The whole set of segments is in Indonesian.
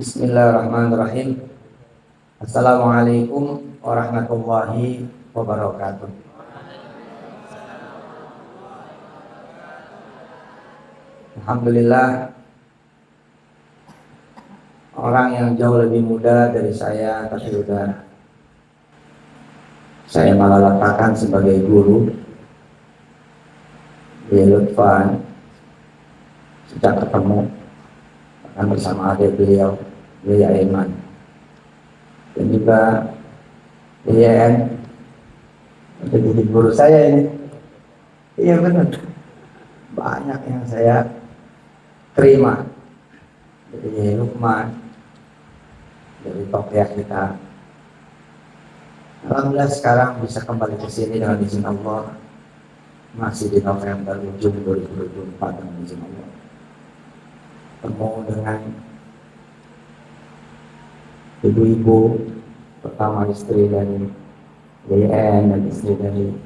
Bismillahirrahmanirrahim. Assalamualaikum warahmatullahi wabarakatuh. Alhamdulillah, orang yang jauh lebih muda dari saya tapi sudah saya malah letakkan sebagai guru di Lutfan sejak ketemu bahkan bersama adik beliau Buya Iman dan juga IAN jadi guru saya ini. Iya benar, banyak yang saya terima dari Lukman, dari Tokia kita. Alhamdulillah sekarang bisa kembali ke sini dengan izin Allah, masih di November ujung 2024 dengan izin Allah. Ketemu dengan ibu-ibu, pertama istri dari YN dan istri dari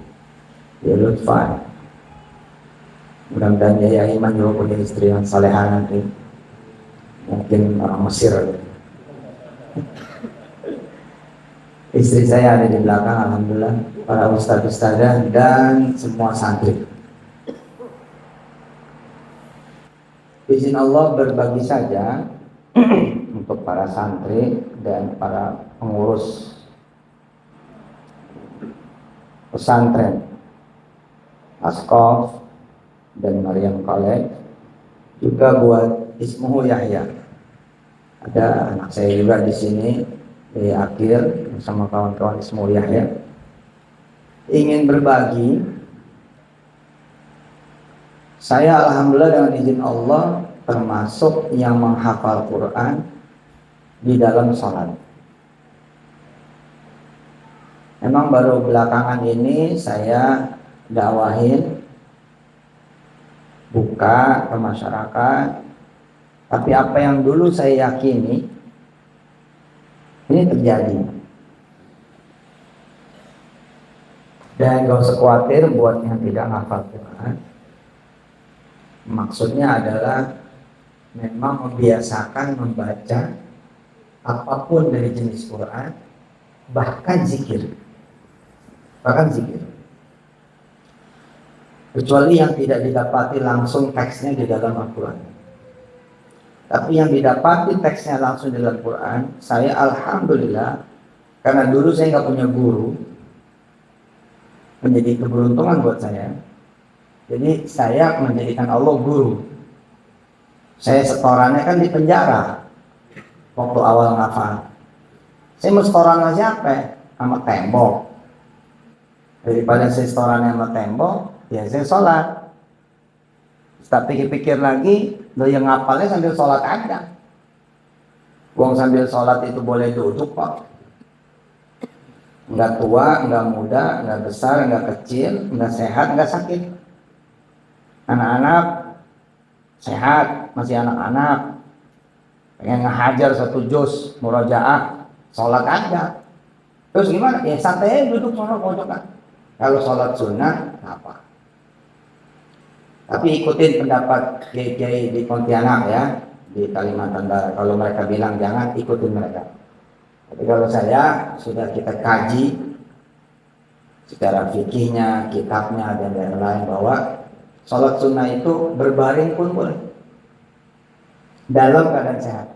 Lutfan. Mudah-mudahan Yaya Iman juga punya istri yang salehah nanti, mungkin orang Mesir. Istri saya ada di belakang, alhamdulillah, para ustadz-ustadzah dan semua santri. Izin Allah berbagi saja untuk para santri dan para pengurus pesantren Askof dan Maryam College, juga buat Ismuhu Yahya. Ada anak saya juga di sini di akhir bersama kawan-kawan Ismuhu Yahya, ingin berbagi. Saya alhamdulillah dengan izin Allah termasuk yang menghafal Quran di dalam sholat. Memang baru belakangan ini saya dakwahin, buka ke masyarakat, tapi apa yang dulu saya yakini ini terjadi. Dan gak usah khawatir buat yang tidak hafal Quran. Maksudnya adalah memang membiasakan membaca apapun dari jenis Quran, bahkan zikir. Kecuali yang tidak didapati langsung teksnya di dalam Al-Quran. Tapi yang didapati teksnya langsung di dalam Quran, saya alhamdulillah, karena dulu saya nggak punya guru, menjadi keberuntungan buat saya. Jadi saya menjadikan Allah guru. Saya setorannya kan di penjara waktu awal ngafal. Saya mau setoran sama siapa? Sama tembok. Daripada saya setorannya sama tembok, ya saya sholat. Tapi pikir-pikir lagi, lo yang ngapalnya sambil sholat aja. Wong sambil sholat itu boleh duduk kok. Enggak tua, enggak muda, enggak besar, enggak kecil, enggak sehat, enggak sakit. Anak-anak sehat, masih anak-anak, pengen ngehajar satu juz murojaah, sholat aja. Terus gimana? Ya santai duduk sholat pojokan. Kalau sholat sunnah apa? Tapi ikutin pendapat kiai di Pontianak ya, di Kalimantan Barat. Kalau mereka bilang jangan, ikutin mereka. Tapi kalau saya sudah kita kaji secara fikihnya, kitabnya dan lain-lain bahwa sholat sunnah itu berbaring pun boleh dalam keadaan sehat.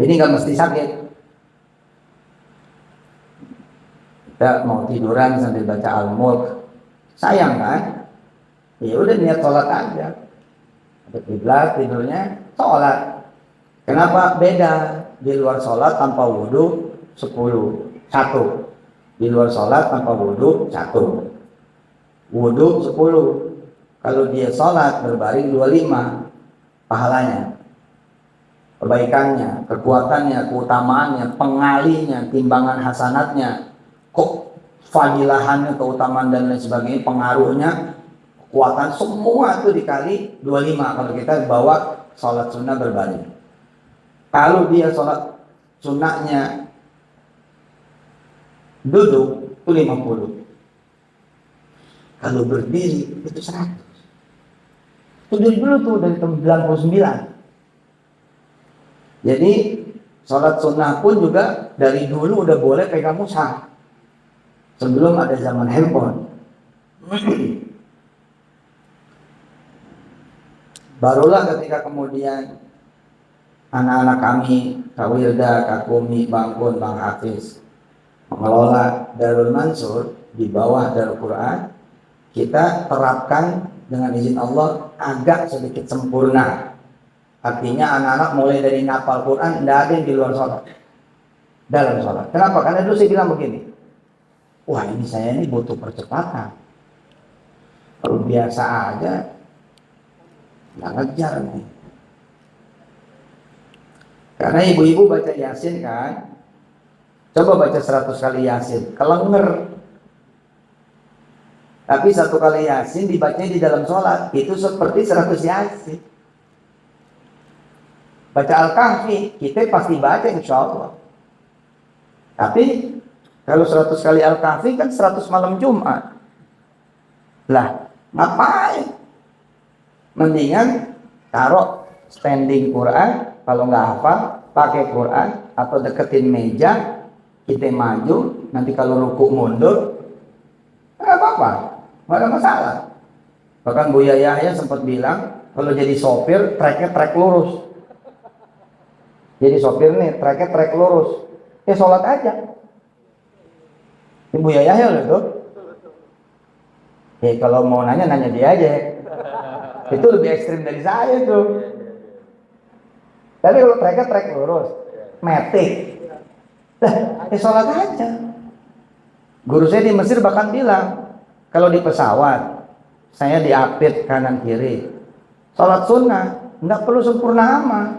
Jadi nggak mesti sakit. Kita mau tiduran sambil baca Al-Mulk, sayang kan? Ya udah niat sholat aja. Ada kiblat tidurnya sholat. Kenapa beda? Di luar sholat tanpa wudhu 1. Di luar sholat tanpa wudhu 1. Wudhu 10. Kalau dia sholat berbaring 25. Pahalanya, kebaikannya, kekuatannya, keutamaannya, pengalinya, timbangan hasanatnya, kok fadilahannya, keutamaan dan lain sebagainya, pengaruhnya, kekuatan, semua itu dikali 25 kalau kita bawa sholat sunnah berbaring. Kalau dia sholat sunnahnya duduk itu 50. Kalau berdiri itu 100. Itu dulu tuh dari tahun 99. Jadi sholat sunnah pun juga dari dulu udah boleh pegang mushaf sebelum ada zaman handphone. Barulah ketika kemudian anak-anak kami, Kak Wilda, Kak Kumi, Bang Kun, Bang Hafiz mengelola Darul Mansur di bawah Darul Quran, kita terapkan dengan izin Allah agak sedikit sempurna. Artinya anak-anak mulai dari ngapal Quran, tidak ada yang di luar sholat, dalam sholat. Kenapa? Karena dulu saya bilang begini, wah ini saya ini butuh percepatan. Kalau biasa aja, nggak ngejar nih. Karena ibu-ibu baca Yasin kan, coba baca 100 kali Yasin, kelenger. Tapi 1 kali Yasin dibacanya di dalam sholat, itu seperti 100 Yasin. Baca Al-Kahfi, kita pasti baca insya Allah. Tapi kalau 100 kali Al-Kahfi kan 100 malam Jumat. Lah, ngapain? Mendingan taruh standing Quran, kalau nggak hafal, pakai Quran, atau deketin meja, kita maju, nanti kalau ruku mundur, nggak apa-apa, nggak ada masalah. Bahkan Buya Yahya sempat bilang, kalau jadi sopir, treknya trek lurus. Jadi sopir nih, treknya trek lurus. Ya sholat aja. Ibu Yahya loh itu. Ya kalau mau nanya dia aja. Itu lebih ekstrim dari saya tuh. Tapi kalau treknya trek lurus, metik. Ya sholat aja. Guru saya di Mesir bahkan bilang, kalau di pesawat, saya diapit kanan kiri. Sholat sunnah, nggak perlu sempurna amat.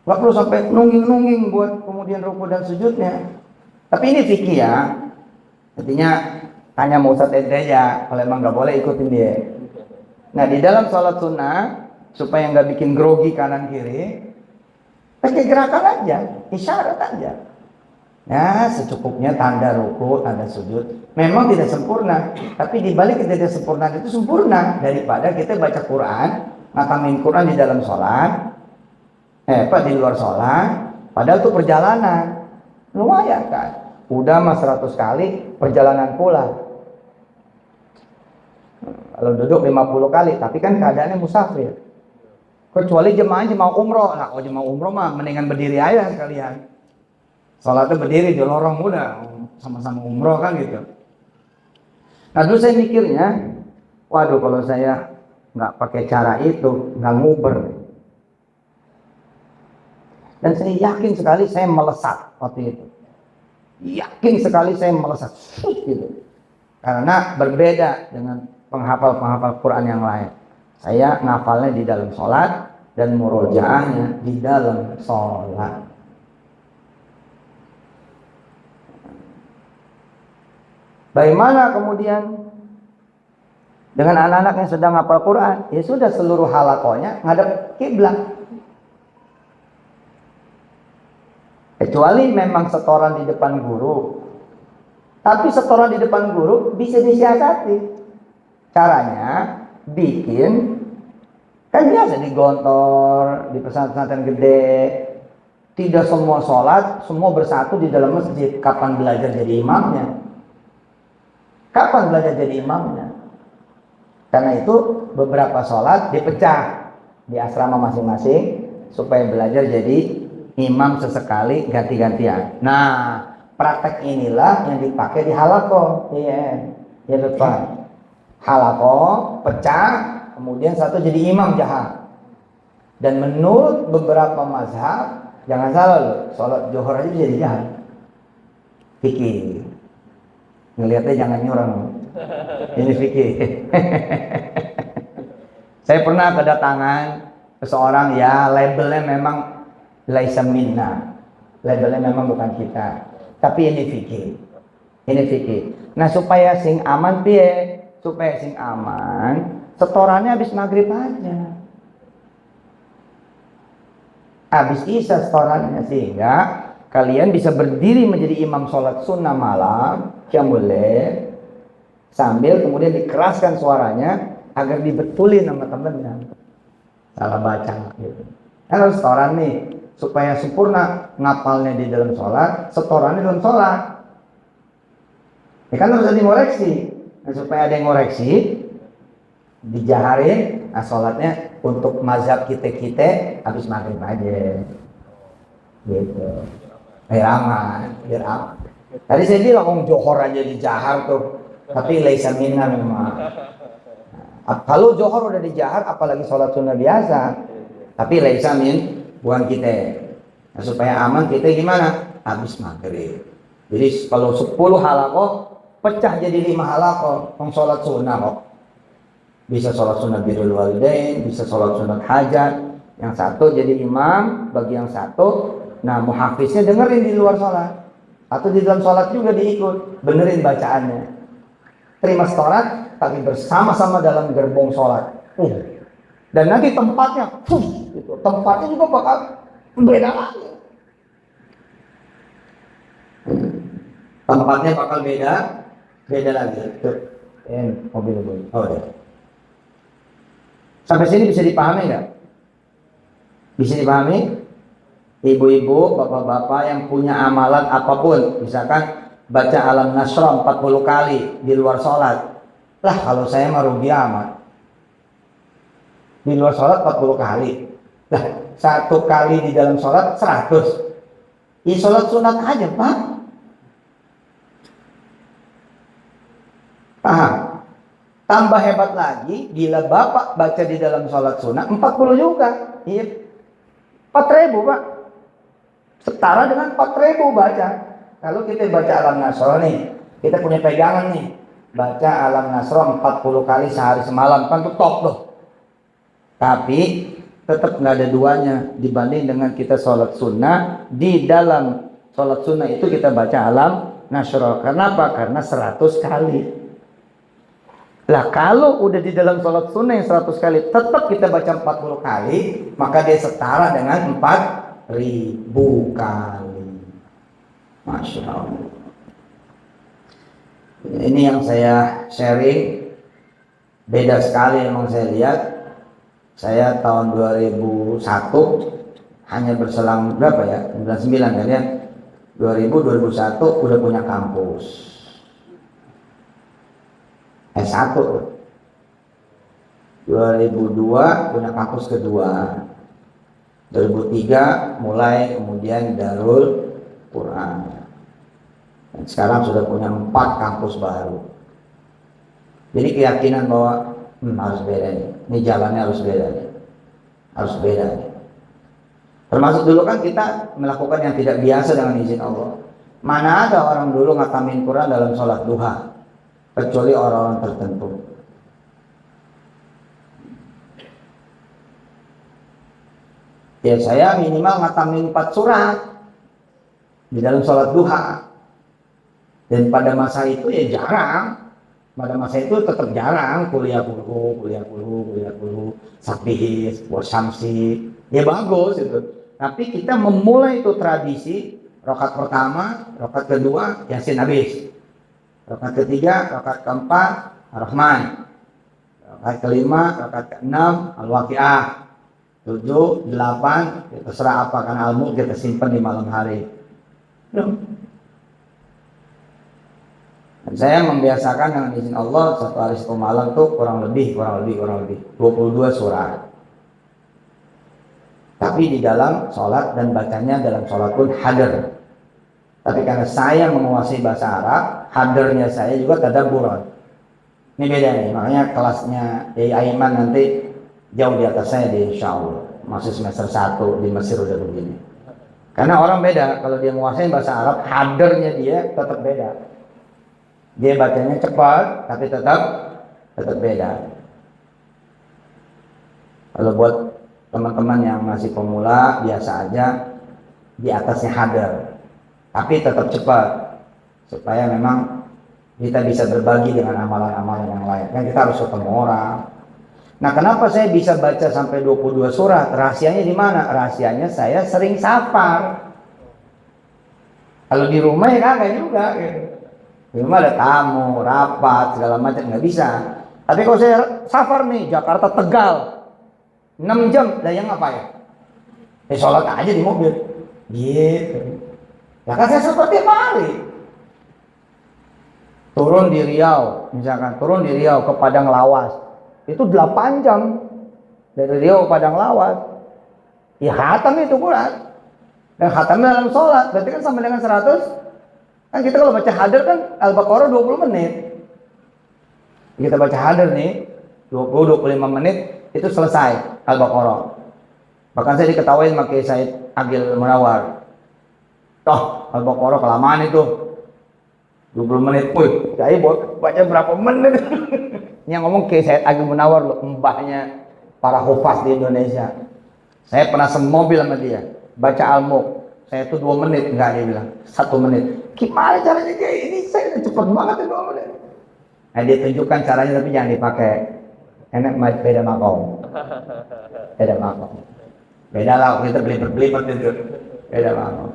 Nggak perlu sampai nungging-nungging buat kemudian ruku dan sujudnya. Tapi ini fikih ya. Artinya tanya mau Ustadz ente aja. Kalau emang nggak boleh ikutin dia. Nah di dalam sholat sunnah supaya nggak bikin grogi kanan kiri, pakai gerakan aja, isyarat aja. Ya secukupnya tanda ruku, tanda sujud. Memang tidak sempurna, tapi dibalik tidak sempurna itu sempurna daripada kita baca Quran, ngatamin Quran di dalam sholat. Di luar sholat, padahal itu perjalanan, lumayan kan? Udah mah 100 kali perjalanan pulang. Kalau duduk 50 kali, tapi kan keadaannya musafir. Kecuali jemaah umroh, nah kalau jemaah umroh mah mendingan berdiri aja sekalian. Sholatnya berdiri di lorong udah, sama-sama umroh kan gitu. Nah dulu saya mikirnya, waduh kalau saya nggak pakai cara itu, nggak nguber. Dan saya yakin sekali saya melesat waktu itu. Yakin sekali saya melesat. Gitu. Karena berbeda dengan penghafal-penghafal Quran yang lain. Saya ngafalnya di dalam sholat dan murojaahnya di dalam sholat. Bagaimana kemudian dengan anak-anak yang sedang hafal Quran? Ya sudah seluruh halakonya ngadep kiblat. Kecuali memang setoran di depan guru. Tapi setoran di depan guru bisa disiasati. Caranya bikin, kan biasa di gontor, di pesantren gede. Tidak semua sholat, semua bersatu di dalam masjid. Kapan belajar jadi imamnya? Kapan belajar jadi imamnya? Karena itu beberapa sholat dipecah di asrama masing-masing supaya belajar jadi imam sesekali ganti-gantian. Nah, praktek inilah yang dipakai di halaqah. Iya, ya depan. Halaqah pecah, kemudian satu jadi imam jahat. Dan menurut beberapa mazhab, jangan salah loh, sholat zuhur aja bisa jahat. Fikih. Ngelihatnya jangan nyurang. Ini fikih. Saya pernah kedatangan seseorang ya labelnya memang laisa minna, labelnya memang bukan kita, tapi ini fikih, ini fikih. Nah supaya sing aman piye, supaya sing aman, setorannya habis maghrib aja, habis isya setorannya, sehingga kalian bisa berdiri menjadi imam sholat sunnah malam, qiyamul, sambil kemudian dikeraskan suaranya agar dibetulin sama temennya, salah baca gitu. Kan harus setoran nih. supaya sempurna ngapalnya di dalam sholat, setorannya dalam sholat. Ya kan harus ada yang ngoreksi. Nah, supaya ada yang ngoreksi, dijaharin, nah sholatnya untuk mazhab kita habis maghrib aja. Gitu. Biar aman. Tadi saya bilang johor aja dijahar tuh, tapi laisa minna memang. Kalau johor udah dijahar, apalagi sholat sunnah biasa, tapi laisa min, bukan kita. Nah, supaya aman kita gimana? Habis maghrib. Jadi kalau 10 halakoh pecah jadi 5 halakoh, sholat sunnah kok. Bisa sholat sunnah birrul walidain, bisa sholat sunnah hajat. Yang satu jadi imam, bagi yang satu, nah muhafiznya dengerin di luar sholat. Atau di dalam sholat juga diikut, benerin bacaannya. Terima setoran, tapi bersama-sama dalam gerbong sholat. Dan nanti tempatnya, gitu. Tempatnya juga bakal beda lagi. Tempatnya bakal beda lagi. Tuh, mobil. Oh ya. Sampai sini bisa dipahami nggak? Bisa dipahami? Ibu-ibu, bapak-bapak yang punya amalan apapun, misalkan baca alam nasrah 40 kali di luar sholat. Lah kalau saya mah rugi amat. Di luar sholat 40 kali. Lah 1 kali di dalam sholat 100. Ya sholat sunat aja Pak. Paham? Tambah hebat lagi, bila bapak baca di dalam sholat sunat 40 juga. Iya. 4.000 Pak. Setara dengan 4.000 baca. Kalau kita baca alam nasrah nih, kita punya pegangan nih, baca alam nasrah 40 kali sehari semalam, kan tuh top loh. Tapi tetap nggak ada duanya dibanding dengan kita sholat sunnah. Di dalam sholat sunnah itu kita baca alam nasrah. Kenapa? Karena 100 kali. Lah kalau udah di dalam sholat sunnah yang 100 kali, tetap kita baca 40 kali, maka dia setara dengan 4.000 kali. Masya Allah. Ini yang saya sharing. Beda sekali emang saya lihat. Saya tahun 2001 hanya berselang berapa ya? 99 kan ya? 2001 udah punya kampus S1. 2002 punya kampus kedua. 2003 mulai kemudian Darul Quran. Dan sekarang sudah punya 4 kampus baru. Jadi keyakinan bahwa harus beda nih. Ini jalannya harus beda nih. Harus beda nih. Termasuk dulu kan kita melakukan yang tidak biasa dengan izin Allah. Mana ada orang dulu ngatamin Quran dalam sholat duha, kecuali orang-orang tertentu. Ya saya minimal ngatamin 4 surat di dalam sholat duha. Dan pada masa itu ya jarang. Pada masa itu tetap jarang kuliah dulu, sapihis, wasamsi. Ya bagus itu. Tapi kita memulai itu tradisi rakaat pertama, rakaat kedua Yasin habis. Rakaat ketiga, rakaat keempat Ar-Rahman. Rakaat kelima, rakaat keenam Al-Waqiah. 7, 8, ya terserah apa, karena ilmu kita simpan di malam hari. Dan saya membiasakan dengan izin Allah 1 hari 1 malam tuh kurang lebih 22 surat. Tapi di dalam sholat dan bacanya dalam sholat pun hadir. Tapi karena saya menguasai bahasa Arab, hadirnya saya juga tadabburan. Ini beda nih, makanya kelasnya Aiman nanti jauh di atas saya di insya Allah. Masih semester 1 di Mesir udah begini. Karena orang beda, kalau dia menguasai bahasa Arab, hadirnya dia tetap beda. Dia bacanya cepat, tapi tetap beda. Kalau buat teman-teman yang masih pemula, biasa aja, di atasnya hadir, tapi tetap cepat, supaya memang kita bisa berbagi dengan amalan-amalan yang lain. Kan kita harus ketemu orang. Nah, kenapa saya bisa baca sampai 22 surat? Rahasianya di mana? Rahasianya saya sering safar. Kalau di rumah ya kagak juga. Gitu. Di rumah ada tamu, rapat, segala macam, nggak bisa. Tapi kalau saya safar nih, Jakarta Tegal, 6 jam, lah yang apa ya? Sholat aja di mobil. Gitu. Ya kan saya seperti Mali. Turun di Riau, misalkan turun di Riau ke Padang Lawas. Itu 8 jam dari Riau ke Padang Lawas. Ya khatam itu Quran. Dan khatamnya dalam sholat, berarti kan sama dengan 100. Kan kita kalau baca hadir kan Al-Baqarah 20 menit. Kita baca hadir nih 20-25 menit itu selesai Al-Baqarah. Bahkan saya diketawain sama Kiai Said Agil Munawar. Toh Al-Baqarah kelamaan itu 20 menit. Wih, saya baca berapa menit? Yang ngomong Kiai Said Agil Munawar loh, mbahnya para hufaz di Indonesia. Saya pernah semobil sama dia baca Al-Mulk. Saya itu 2 menit, enggak, dia bilang 1 menit. Gimana caranya kayak ini? Saya udah cepet banget ya 2 menit. Nah, dia tunjukkan caranya tapi jangan dipakai. Enak beda makom. Beda makom. Beda lah kita belibet itu. Beda makom.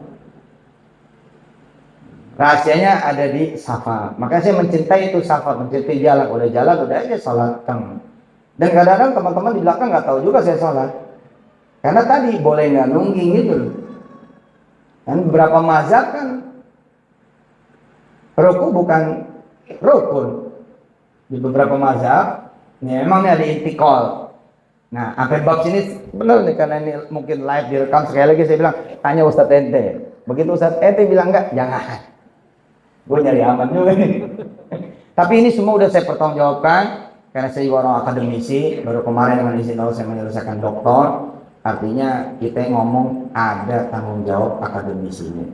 Rahasianya ada di safar. Makanya saya mencintai itu safar, mencintai jalan. Udah jalan, udah aja sholat. Dan kadang-kadang teman-teman di belakang nggak tahu juga saya sholat. Karena tadi boleh nggak nungging gitu. Dan beberapa mazhab kan ruku bukan rukun. Di beberapa mazhab, ini memang ada intikal. Nah, sampai bab sini benar nih, karena ini mungkin live direkam. Sekali lagi saya bilang, tanya Ustadz Ente. Begitu Ustadz Ente bilang enggak, jangan. Gue nyari aman juga nih. Tapi ini semua udah saya pertanggungjawabkan, karena saya juga orang akademisi. Baru kemarin dengan izin Allah saya menyelesaikan doktor. Artinya kita ngomong ada tanggung jawab akademisi ini.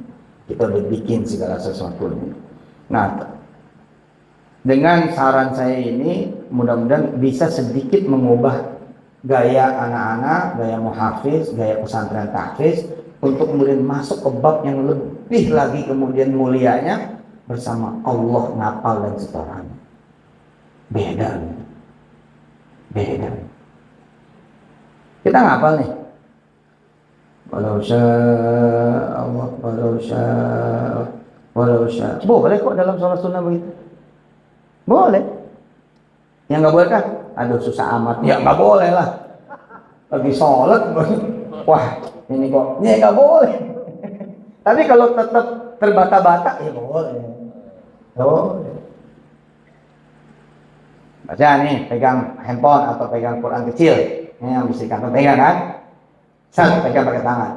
Kita udah bikin segala sesuatunya. Nah, dengan saran saya ini mudah-mudahan bisa sedikit mengubah gaya anak-anak, gaya muhafiz, gaya pesantren tahfiz untuk kemudian masuk ke bab yang lebih lagi kemudian mulianya bersama Allah, ngapal dan setoran. Beda. Kita ngapal nih. Walau Allah, walau sya. Boleh kok dalam sholat sunnah begitu. Boleh. Yang nggak boleh kan? Aduh susah amat. Ya nggak boleh lah. Lagi sholat, wah ini kok. Ya nggak boleh. Tapi kalau tetap terbata-bata, ya boleh. Boleh. Baca nih, pegang handphone atau pegang Quran kecil. Ini yang bisa kantong pegang kan? Pegang pakai tangan.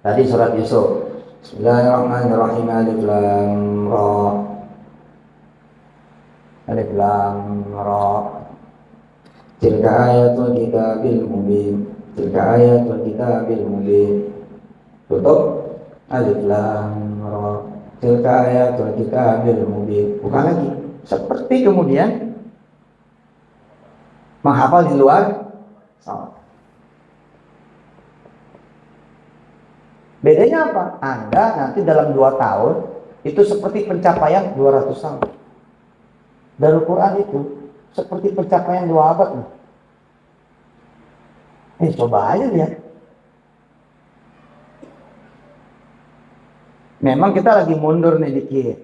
Tadi surat Yusuf. Bismillahirrahmanirrahim. Alif lam ra. Alif lam ra. Tilka ayatul kitabil mubin. Tilka ayatul kitabil mubin. Tutup. Alif lam ra. Tilka ayatul kitabil mubin. Bukan lagi. Seperti kemudian menghafal di luar salat. Bedanya apa? Anda nanti dalam 2 tahun itu seperti pencapaian 200 tahun. Darul Quran itu seperti pencapaian 2 abad. Coba aja lihat. Memang kita lagi mundur nih dikit.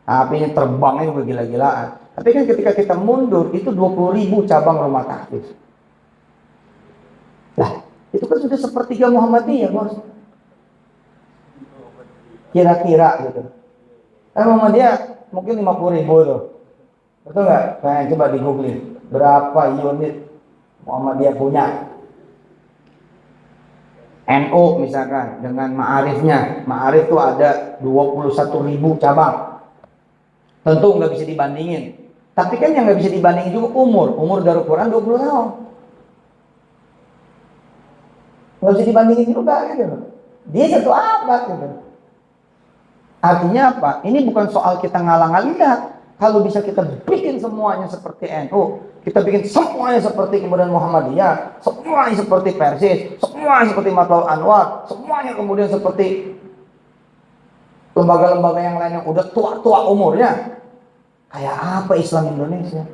Apinya terbangnya juga gila-gilaan. Tapi kan ketika kita mundur itu 20.000 cabang rumah tahfiz. Lah, itu kan sudah sepertiga Muhammadiyah, Bos. Kira-kira gitu. Muhammadiyah mungkin 50.000 tuh. Betul nggak? Nah, coba di googling. Berapa unit Muhammadiyah punya? NU misalkan dengan ma'arifnya. Ma'arif tuh ada 21.000 cabang. Tentu nggak bisa dibandingin. Tapi kan yang nggak bisa dibandingin juga umur. Umur Darul Quran 20 tahun. Nggak bisa dibandingin juga gitu. Dia 1 abad gitu. Artinya apa? Ini bukan soal kita ngalang-ngalin, enggak. Kalau bisa kita bikin semuanya seperti NU, kita bikin semuanya seperti kemudian Muhammadiyah, semuanya seperti Persis, semuanya seperti Matlaul Anwar, semuanya kemudian seperti lembaga-lembaga yang lain yang udah tua-tua umurnya. Kayak apa Islam Indonesia?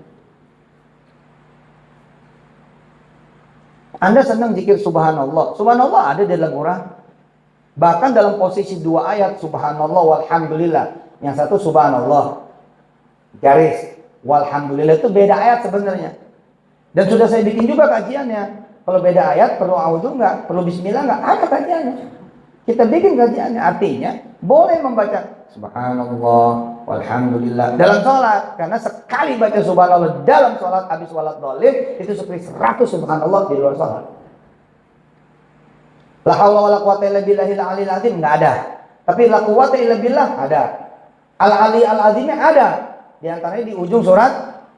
Anda senang zikir subhanallah. Subhanallah ada di dalam Quran. Bahkan dalam posisi 2 ayat, subhanallah walhamdulillah. Yang satu subhanallah garis, walhamdulillah itu beda ayat sebenarnya. Dan sudah saya bikin juga kajiannya. Kalau beda ayat perlu auzu nggak? Perlu bismillah nggak? Ada kajiannya. Kita bikin kajiannya. Artinya boleh membaca subhanallah walhamdulillah dalam sholat, karena sekali baca subhanallah dalam sholat habis sholat dolim itu seperti 100 subhanallah di luar sholat. La haula wala quwata illa billahil aliyil azim nggak ada, tapi la quwata illa billah ada. Al ali al azimnya ada. Di antaranya di ujung surat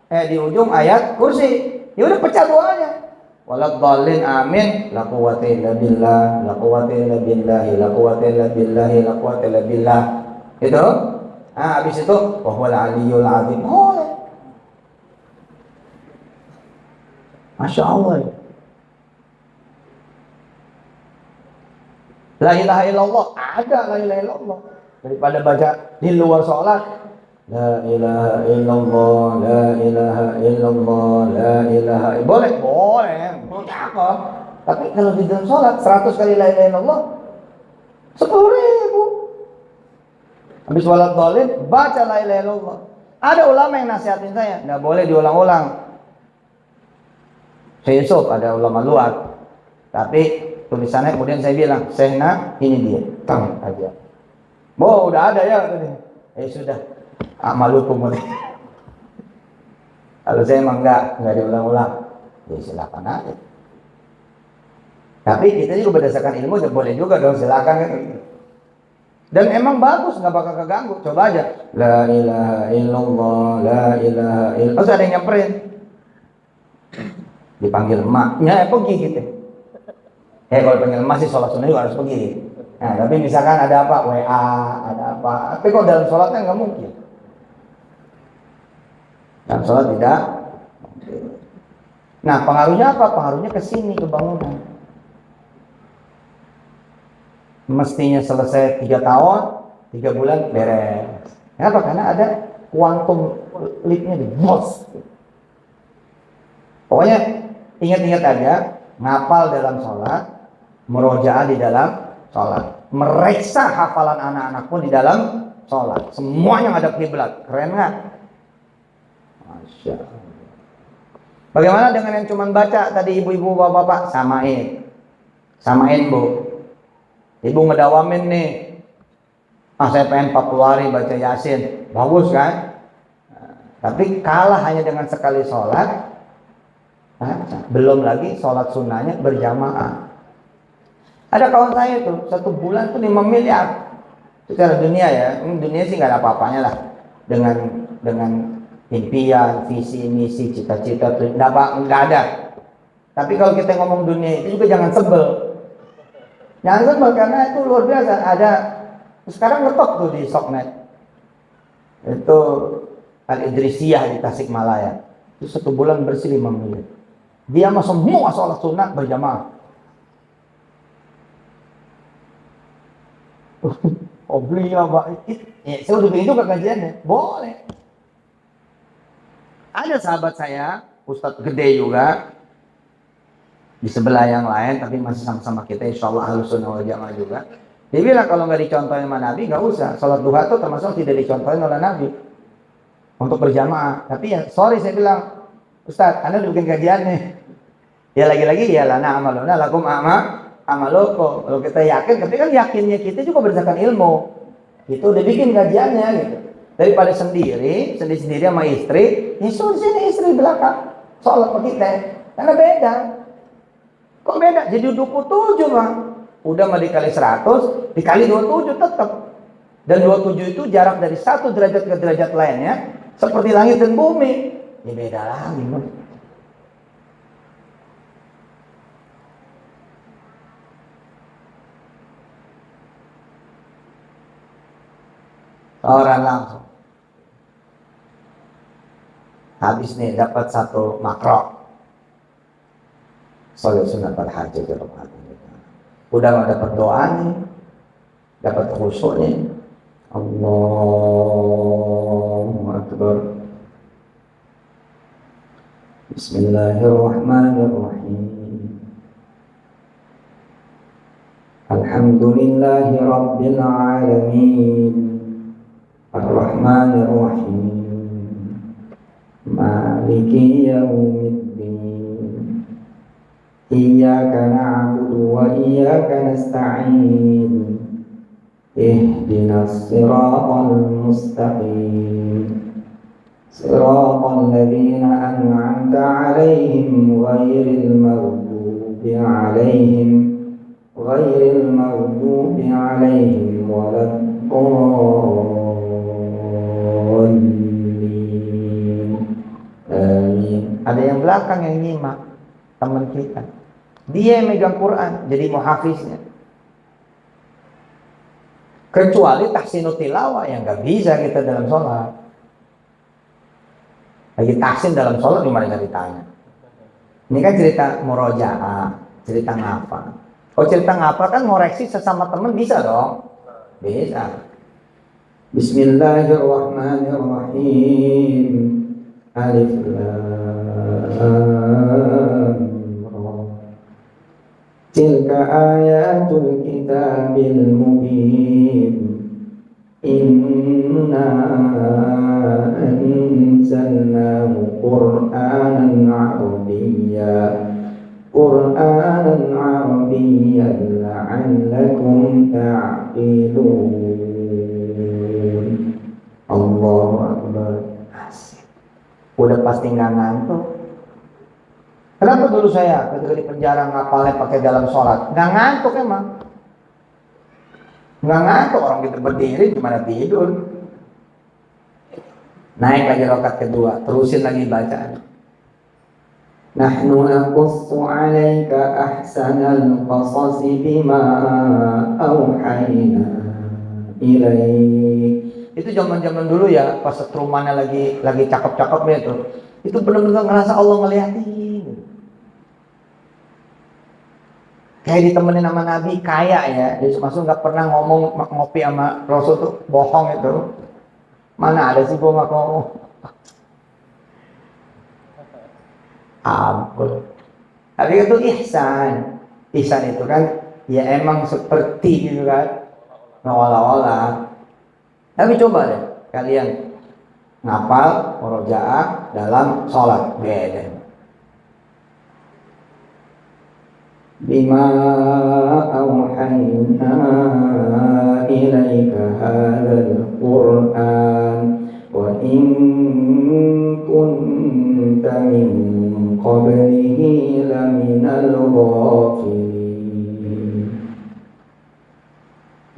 di ujung ayat kursi. Ya udah pecah doanya. Waladhdallin amin, la quwata illa billah, la quwata illa billahi, la quwata illa billahi, la quwata illa billah. Itu. Habis itu wa huwal aliyyul azim. Masya Allah. La ilaha illallah, ada la ilaha illallah. Daripada baca di luar sholat, la ilaha illallah, la ilaha illallah, la ilaha illallah. Boleh, apa? Tapi kalau di dalam sholat 100 kali la ilaha illallah 10.000. Habis sholat dolim baca la ilaha illallah. Ada ulama yang nasihatin saya, nggak boleh diulang-ulang. Saya Yusuf ada ulama luar, tapi tulisannya kemudian saya bilang, Sehna ini dia, tang aja. Udah ada ya tadi. Sudah, amalukum. Kalau saya emang nggak diulang-ulang, ya silakan aja. Tapi kita juga berdasarkan ilmu, boleh juga dong, silakan kan. Dan emang bagus, nggak bakal keganggu. Coba aja, la ilaha illallah, la ilaha illallah. Terus ada yang nyamperin, dipanggil emaknya, pergi gitu. Kalau panggil emak sih sholat sunnah juga harus pergi. Nah, tapi misalkan ada apa, WA, ada apa. Tapi kalau dalam sholatnya nggak mungkin. Dalam sholat tidak. Nah, pengaruhnya apa? Pengaruhnya ke sini, ke bangunan. Mestinya selesai 3 tahun, 3 bulan beres. Kenapa? Karena ada quantum leap-nya di bos. Pokoknya ingat-ingat aja, ngapal dalam sholat, merojaah di dalam sholat, mereksa hafalan anak-anak pun di dalam sholat, semuanya ada kiblat. Keren nggak? Masya Allah. Bagaimana dengan yang cuma baca tadi ibu-ibu bapak-bapak? Samain bu. Ibu ngedawamin nih, saya pengen 40 hari baca Yasin, bagus kan? Tapi kalah hanya dengan sekali sholat. Belum lagi sholat sunnahnya berjamaah. Ada kawan saya tuh 1 bulan tuh 5 miliar secara dunia ya. Dunia sih nggak ada apa-apanya lah dengan impian, visi, misi, cita-cita tuh nggak ada. Tapi kalau kita ngomong dunia itu juga jangan sebel. Jangan sebel karena itu luar biasa. Ada sekarang ngetok tuh di Soknet. Itu Al-Idrisiyah di Tasikmalaya. Itu 1 bulan bersih 5 miliar. Dia mah semua sholat sunnah berjamaah. Beli apa? Saya udah bikin juga kajiannya. Boleh. Ada sahabat saya, Ustadz gede juga, di sebelah yang lain, tapi masih sama-sama kita, insya Allah Ahlus Sunnah wal Jamaah juga. Dia bilang kalau nggak dicontohin sama Nabi, nggak usah. Sholat duha itu termasuk tidak dicontohin oleh Nabi untuk berjamaah. Tapi ya, sorry saya bilang, Ustadz, Anda udah bikin kajiannya. Ya lagi-lagi ya lana amaluna lakum amalukum. Kalau kita yakin, tapi kan yakinnya kita juga berdasarkan ilmu. Itu udah bikin kajiannya gitu. Daripada sendiri sama istri, Yesus sini istri belakang. Sholat sama kita. Karena beda. Kok beda? Jadi 27 mah. Udah mah dikali 100, dikali 27 tetap. Dan 27 itu jarak dari 1 derajat ke derajat lainnya seperti langit dan bumi. Ya beda lagi, Bang. Orang langsung habis nih dapat 1 makro sholat sunat al-hajj. Udah nggak dapat doa nih, dapat khusyuk nih. Allahu Akbar. Bismillahirrahmanirrahim. Alhamdulillahi Rabbil Alamin, Ar-Rahmanir-Rahim, Maliki Yawmiddin, iyyaka na'budu wa iyyaka nasta'in ihdinas siratal mustaqim siratal ladzina an'amta 'alaihim ghairil maghdubi 'alaihim waladdallin. Amin. Ada yang belakang yang nyimak, teman kita. Dia yang megang Quran, jadi muhafiznya. Kecuali tahsinut tilawah yang nggak bisa kita dalam sholat. Lagi tahsin dalam sholat gimana ceritanya? Ini kan cerita murojaah, cerita ngafal. Kalau cerita ngafal kan ngoreksi sesama teman bisa dong? Bisa. Bismillahirrahmanirrahim. Alif Lam Ra. Tilka ayatul kitabil mubin. Inna anzalnahu Qur'anan Arabiyyan la'allakum ta'qilun. Allahu Akbar. Udah pasti nggak ngantuk. Kenapa dulu saya ketika di penjara ngapalnya pakai dalam sholat? Nggak ngantuk emang. Nggak ngantuk, orang kita berdiri gimana tidur. Naik lagi rakaat kedua, terusin lagi bacaan. Nahnu naqussu 'alaika ahsanal qasasi bima auhayna ilaik. Itu zaman-zaman dulu ya, pas setrumannya lagi cakep-cakepnya itu. Itu benar-benar ngerasa Allah ngeliatin. Kayak ditemenin sama Nabi, kaya ya. Yesus masuk nggak pernah ngomong ngopi sama Rasul tuh, bohong itu. Mana ada sih gua nggak ngomong. Ampun. Tapi itu ihsan. Ihsan itu kan ya emang seperti gitu kan, olah-olah. Tapi coba deh kalian ngapal murojaah dalam sholat, beda. Bima auhayna ilaika hadzal Qur'an wa in kunta min qablihi laminal ghafilin.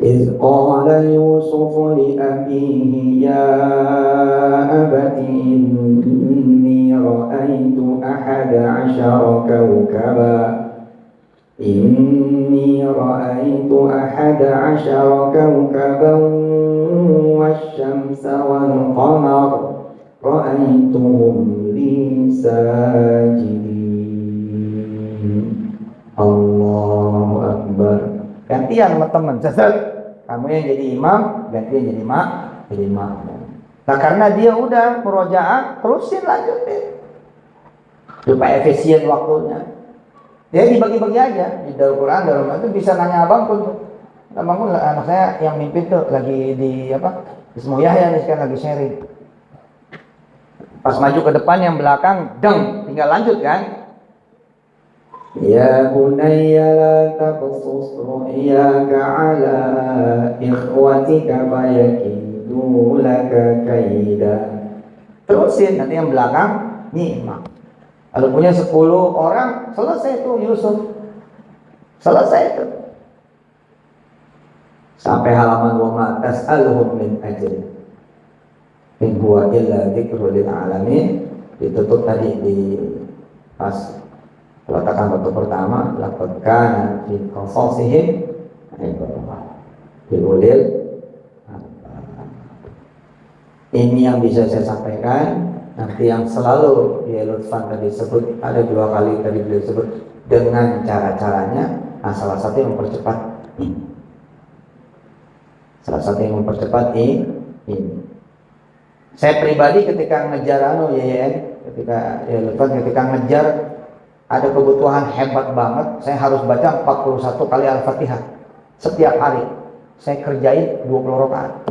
Iz qala Yusuf li abihi ya abati inni ra'aytu ahada 'ashara kawkaba إني رأيت 11 كوكبا والشمس والقمر رأيتهم لي ساجدين. Allahu Akbar. Gantian sama teman, sesat. Kamu yang jadi imam, gantian jadi imam. Nah karena dia udah murojaah, terusin lanjutin. Supaya efisien waktunya. Ya dibagi-bagi aja di dalam Quran, dalam itu bisa nanya abang pun. Abang pun anak saya yang mimpin tuh lagi di Ismu Yahya nih sekarang lagi sharing. Pas maju ke depan yang belakang, tinggal lanjut kan. Ya bunayya la taqsus ru'yaka ala ikhwatika fayakidu laka kaida. Terusin nanti yang belakang nyimak. Kalau punya 10 orang, selesai tuh Yusuf. Selesai itu. Sampai halaman wa ma tas'aluhum min ajri. In huwa illa dzikrul lil alamin. Ditutup tadi di pas peletakan batu pertama, laqad kana fi qasasihim ibrah lil ulil. Ini yang bisa saya sampaikan. Nanti yang selalu ya Lutfan tadi sebut, ada 2 kali tadi beliau sebut dengan cara-caranya. Nah salah satu yang mempercepat ini. Saya pribadi ketika ngejar ketika Lutfan ketika ngejar ada kebutuhan hebat banget, saya harus baca 41 kali Al-Fatihah setiap hari. Saya kerjain 20 rakaat.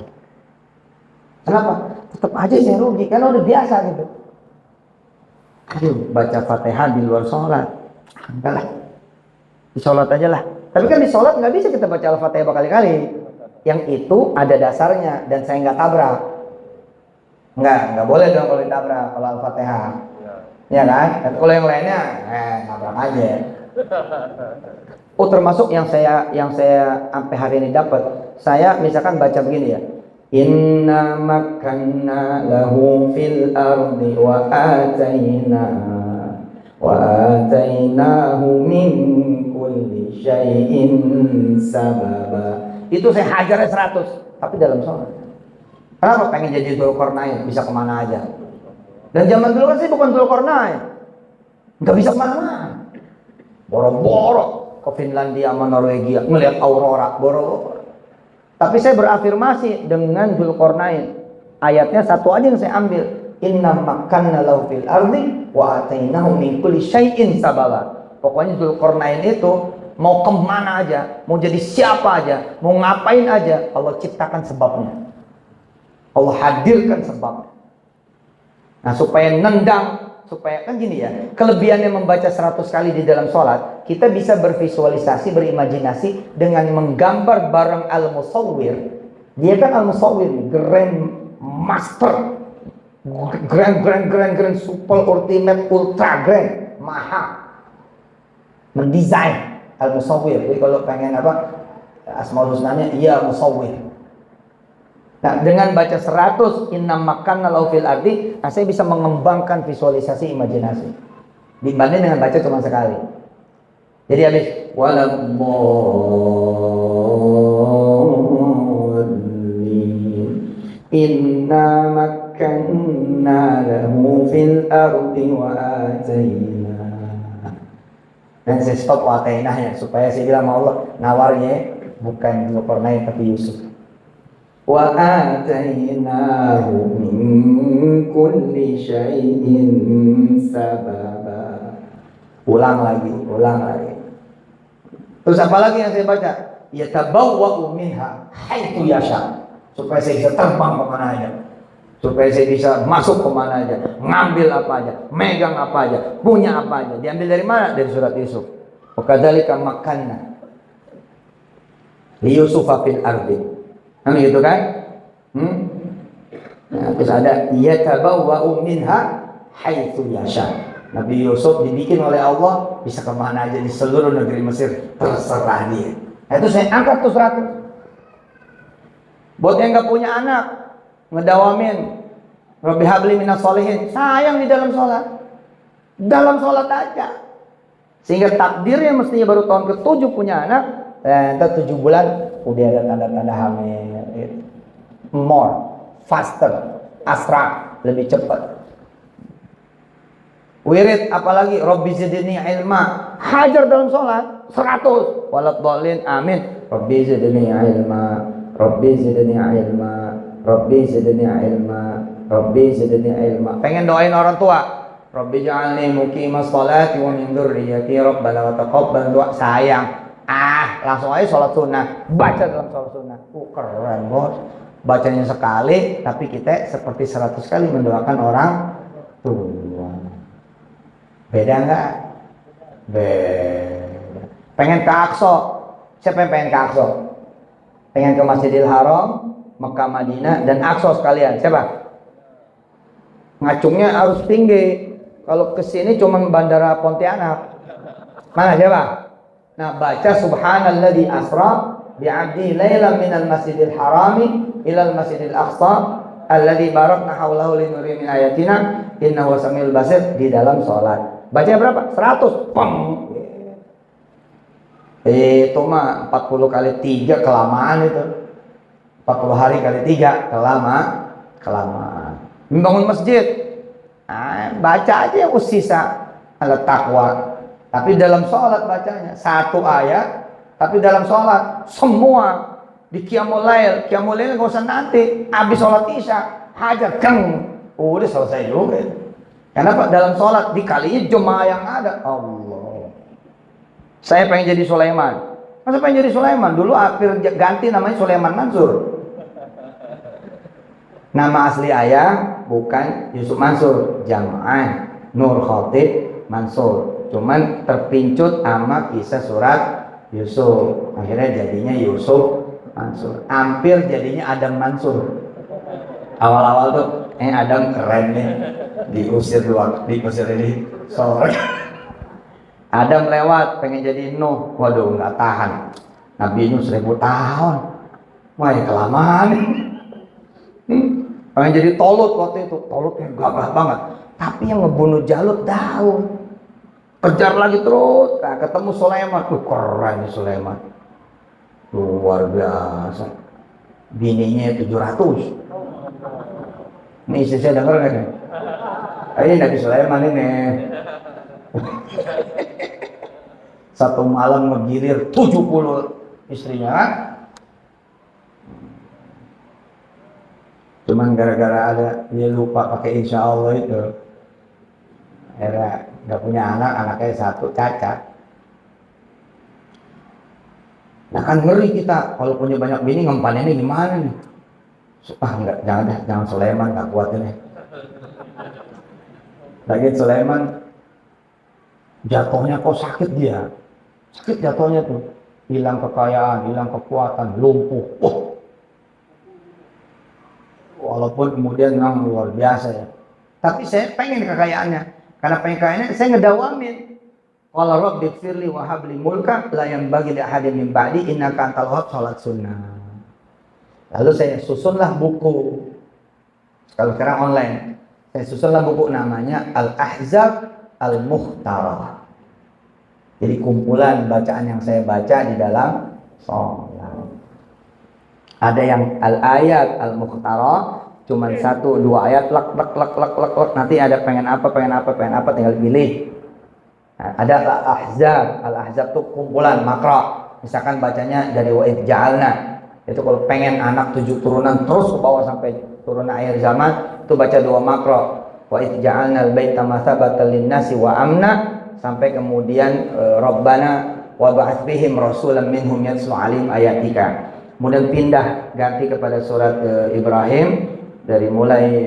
Kenapa? Tetap aja saya rugi, karena udah biasa gitu. Aduh, baca Fatihah di luar sholat. Enggak lah, Di sholat aja lah. Tapi kan di sholat nggak bisa kita baca Al-Fatihah berkali-kali. Yang itu ada dasarnya dan saya nggak tabrak. Nggak boleh dong kalau ditabrak kalau Al-Fatihah. Ya kan? Dan kalau yang lainnya, tabrak aja. Oh, termasuk yang saya sampai hari ini dapat. Saya misalkan baca begini ya. Inna makanna lahu fil ardi wa atainahu min kulli syai'in sababa. Itu saya hajarnya 100, tapi dalam sholat. Kenapa? Pengen jadi Dzulqarnain, bisa kemana aja. Dan zaman dulu kan sih bukan Dzulqarnain, nggak bisa kemana-mana. Boro-boro ke Finlandia sama Norwegia ngelihat aurora, boro-boro. Tapi saya berafirmasi dengan Dzulqarnain. Ayatnya satu aja yang saya ambil. Inna makanna lahu fil ardi wa atainahu min kulli syai'in sababa. Pokoknya Dzulqarnain itu mau kemana aja, mau jadi siapa aja, mau ngapain aja, Allah ciptakan sebabnya. Allah hadirkan sebabnya. Nah, supaya nendang, supaya kan gini ya, kelebihannya membaca 100 kali di dalam sholat, kita bisa bervisualisasi, berimajinasi dengan menggambar bareng al-musawwir. Dia kan al-musawwir, grand master, grand super ultimate ultra grand, maha mendesain al-musawwir. Jadi kalau pengen apa asmaul husnanya, iya musawwir. Nah, dengan baca 100 inna makanna lahu fil ardi, nah saya bisa mengembangkan visualisasi imajinasi dibanding dengan baca cuma sekali. Jadi habis inna makanna lahu fil ardi wa ataina. Dan saya stop wa ataina ya, supaya saya bilang sama Allah, nawarnya bukan Dzulqarnain tapi Yusuf. Wa atainahu min kulli syai'in sababa. Ulang lagi. Terus apa lagi yang saya baca? Yatabawwa'u minha haitsu yasha. Supaya saya bisa terbang kemana aja, supaya saya bisa masuk kemana aja, ngambil apa aja, megang apa aja, punya apa aja. Diambil dari mana? Dari surat Yusuf. Wa kadzalika makanna li Yusufa fil ardi. Kan gitu kan? Nah, terus ada yatabawwa'u minha haitsu yasha. Nabi Yusuf dibikin oleh Allah bisa kemana aja di seluruh negeri Mesir, terserah dia. Nah, itu saya angkat tuh 100. Buat yang nggak punya anak, ngedawamin Rabbi habli minas sholihin, sayang di dalam sholat aja. Sehingga takdirnya mestinya baru tahun ke-7 punya anak, entar 7 bulan udah ada tanda-tanda hamil. More, faster, asra, lebih cepat. Wirid apalagi Rabbi zidni ilma, hajar dalam sholat 100. Walat dhalin, amin. Rabbi zidni ilma, Rabbi zidni ilma, Rabbi zidni ilma, Rabbi zidni ilma. Pengen doain orang tua, Rabbi ja'alni muqimas sholati wa min dzurriyyati rabbana wa taqabbal doa. Sayang, langsung aja sholat sunnah, baca dalam sholat sunnah. Keren bos, bacanya sekali tapi kita seperti 100 kali mendoakan orang tua. Beda nggak? Beda. Pengen ke Aqsa, siapa yang pengen ke Aqsa? Pengen ke Masjidil Haram, Mekah, Madinah, dan Aqsa sekalian. Siapa? Ngacungnya harus tinggi. Kalau kesini cuma bandara Pontianak. Mana siapa? Nah, baca subhanalladzi asra bi'abdi lailan minal masjidil harami ilal masjidil aqsa alladzi barakna haulahu linuri min ayatina innahu samiul basir di dalam sholat. Baca berapa? 100. Peng. Itu mah 40 kali 3 kelamaan itu. 40 hari kali 3 kelamaan. Membangun masjid, baca aja yang sisa ala taqwa. Tapi dalam sholat bacanya 1 ayat, tapi dalam sholat semua di qiyamul lail. Qiyamul lail nggak usah nanti, habis sholat isya hajar udah selesai juga. Kenapa? Dalam sholat dikalinya jemaah yang ada. Allah, saya pengen jadi Sulaiman. Masa pengen jadi Sulaiman? Dulu akhir ganti namanya Sulaiman Mansur. Nama asli ayah bukan Yusuf Mansur, Jam'an Nur Khatib Mansur. cuman terpincut sama kisah surat Yusuf. Akhirnya jadinya Yusuf Mansur. Hampir jadinya Adam Mansur. Awal-awal tuh, Adam keren nih, diusir ini sore. Adam lewat, pengen jadi Nuh, waduh nggak tahan. Nabi Nuh 1000 tahun, wah ya kelamaan. Pengen jadi Tolut waktu itu, Tolutnya gagah banget. Tapi yang ngebunuh Jalut Daud. Kejar lagi terus, nah, ketemu Sulaiman. Keren nih Sulaiman, luar biasa. Bininya 700. Ini istri saya denger kan? Ini Nabi Sulaiman ini. Satu malam ngegilir 70 istrinya. Cuman gara-gara ada dia lupa pakai insya Allah itu, akhirnya nggak punya anak, anaknya satu cacat. Nah kan ngeri kita kalau punya banyak bini, ngempan ini gimana nih? Enggak, jangan Sulaiman, nggak kuat ini. Lagi Sulaiman jatuhnya kok sakit dia, sakit jatuhnya tuh, hilang kekayaan, hilang kekuatan, lumpuh. Walaupun kemudian memang luar biasa ya. Tapi saya pengen kekayaannya. Karena pengen kekayaannya, saya ngedawamin. Qala rabbi ighfirli wa habli mulka la yanbaghi li ahadin min ba'di innaka antal wahhab salat sunnah. Lalu saya susunlah buku. Kalau sekarang online, saya susunlah buku namanya Al-Ahzab Al-Mukhtarah. Jadi kumpulan bacaan yang saya baca di dalam sholat. Ada yang al-ayat al-mukhtarah, cuman 1-2 ayat lek, nanti ada pengen apa, tinggal pilih. Nah, ada al-ahzab tuh kumpulan makro. Misalkan bacanya dari wa idh ja'alna. Itu kalau pengen anak 7 turunan terus ke bawah sampai turunan akhir zaman, itu baca 2 makro. Wa idh ja'alna al-baita mathabatan lin-nasi wa amna, sampai kemudian Rabbana wa ba'ats bihim rasulan minhum yatlu 'alaihim ayatika. Kemudian pindah ganti kepada surat Ibrahim, dari mulai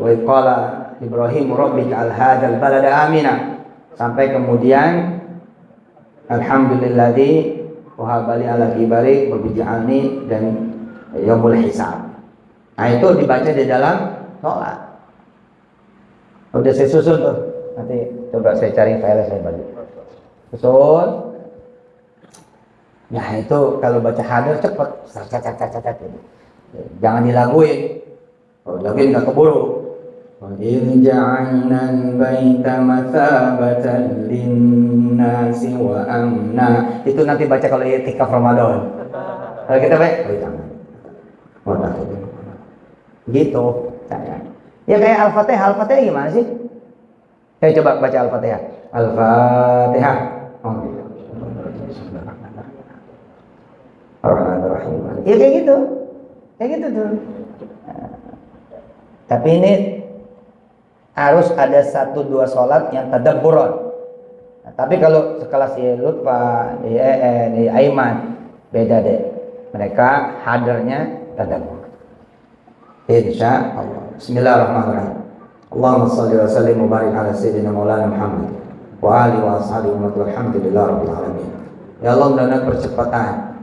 wa qala Ibrahim rabbi ja'al hadzal balada amina, sampai kemudian alhamdulilladzi wahabali ala kibari wa bij'alni dan yaumul hisab. Nah itu dibaca di dalam sholat. Udah saya susun tuh, nanti coba saya cari file, saya bagi susun. Nah itu kalau baca hadir cepet, jangan dilaguin. Kalau dilaguin nggak keburu. وَإِذْ جَعَلْنَا الْبَيْتَ مَثَابَةً لِلنَّاسِ وَأَمْنًا. Itu nanti baca kalau i'tikaf Ramadan. Kalau kita baca, gitu. Ya kayak Al-Fatihah gimana sih? Saya coba baca Al-Fatihah. Al-Fatihah. Ya kayak gitu tuh. Tapi ini harus ada 1-2 sholat yang tadabburan. Nah, tapi kalau sekelas di Lutfa, di Aiman, beda deh. Mereka hadirnya tadabbur. Insya Allah. Bismillahirrahmanirrahim. Allahumma shalli wa sallim wa barik ala sayyidina Maulana Muhammad wa alihi wa ashabihi wa alhamdulillah rabbil alamin. Ya Allah, mudah-mudahan percepatan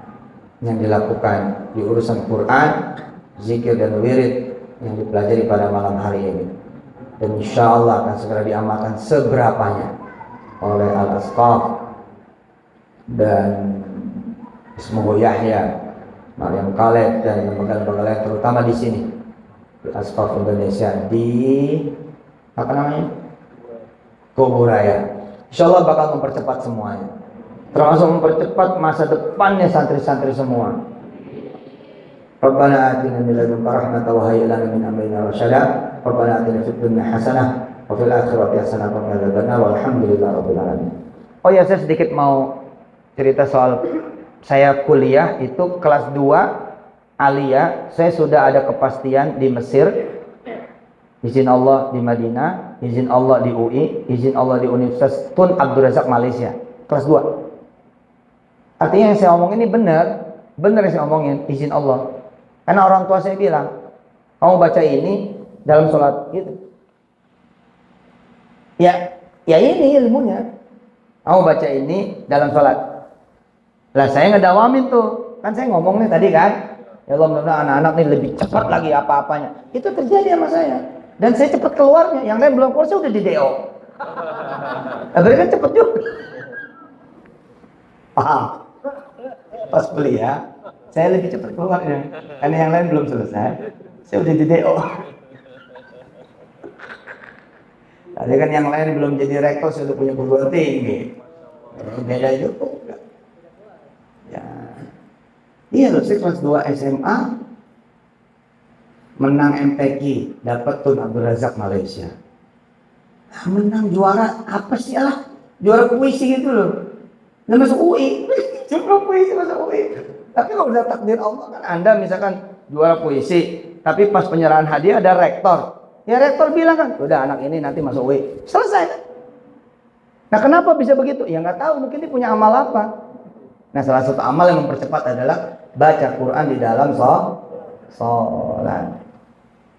yang dilakukan di urusan Quran, zikir dan wirid yang dipelajari pada malam hari ini, dan insya Allah akan segera diamalkan seberapanya oleh Al-Asqaf dan Ismuhu Yahya, Maryam Khaled dan lembaga-lembaga lain, terutama di sini di Asqaf Indonesia di apa namanya, Kuburaya. Insya Allah bakal mempercepat semuanya, termasuk mempercepat masa depannya santri-santri semua. Rabbana atina min ladunka rahmatan wa hayyi lana min amrina rasyada. Rabbana atina fid dunya hasanah wa fil akhirati hasanah wa qina adzabannar walhamdulillahi rabbil alamin. Oh ya, saya sedikit mau cerita soal saya kuliah itu kelas 2 aliyah. Saya sudah ada kepastian di Mesir, izin Allah di Madinah, izin Allah di UI, izin Allah di Universitas Tun Abdul Razak Malaysia, kelas 2. Artinya yang saya omongin ini benar yang saya omongin, izin Allah. Karena orang tua saya bilang, kamu baca ini dalam sholat gitu. Ya, Ya ini ilmunya. Kamu baca ini dalam sholat. Lah saya ngedawamin tuh. Kan saya ngomong nih tadi kan. Ya Allah, mudah-mudahan anak-anak nih lebih cepat lagi apa-apanya. Itu terjadi sama saya. Dan saya cepat keluarnya. Yang lain belum keluar, saya udah di DO. Nah, berarti kan cepet juga. Paham? Pas kuliah, saya lebih cepat keluarnya. Karena yang lain belum selesai. Saya udah di DO. Tadi kan yang lain belum jadi rektor, saya udah punya perguruan tinggi. Beda juga. Ya. Iya loh, saya kelas 2 SMA menang MPQ, dapat Tun Abdul Razak Malaysia. Nah, menang juara apa sih lah? Juara puisi gitu loh. Nah, masuk UI. Juara puisi masuk UI. Tapi kalau udah takdir Allah kan, Anda misalkan juara puisi, tapi pas penyerahan hadiah ada rektor. Ya rektor bilang kan, udah anak ini nanti masuk UI. Selesai kan? Nah kenapa bisa begitu? Ya nggak tahu, mungkin dia punya amal apa. Nah salah satu amal yang mempercepat adalah baca Quran di dalam sholat.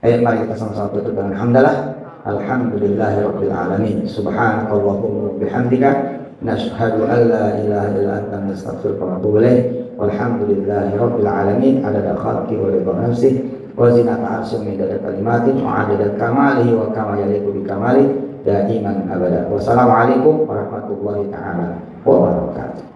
Ayo mari kita sama-sama tutup dengan hamdalah. Alhamdulillahirabbil alamin. Subhanakallahumma bihamdika nashhadu an la ilaha illa anta nastaghfiruka wa natubu ilaik. Walhamdulillahirabbil alamin. Adada khalqi wa ridha nafsi wa zinata arsy wa midada kalimatin wa adada kamalihi wa kama yaliqu bi kamali daiman abada. Wassalamualaikum warahmatullahi taala wabarakatuh.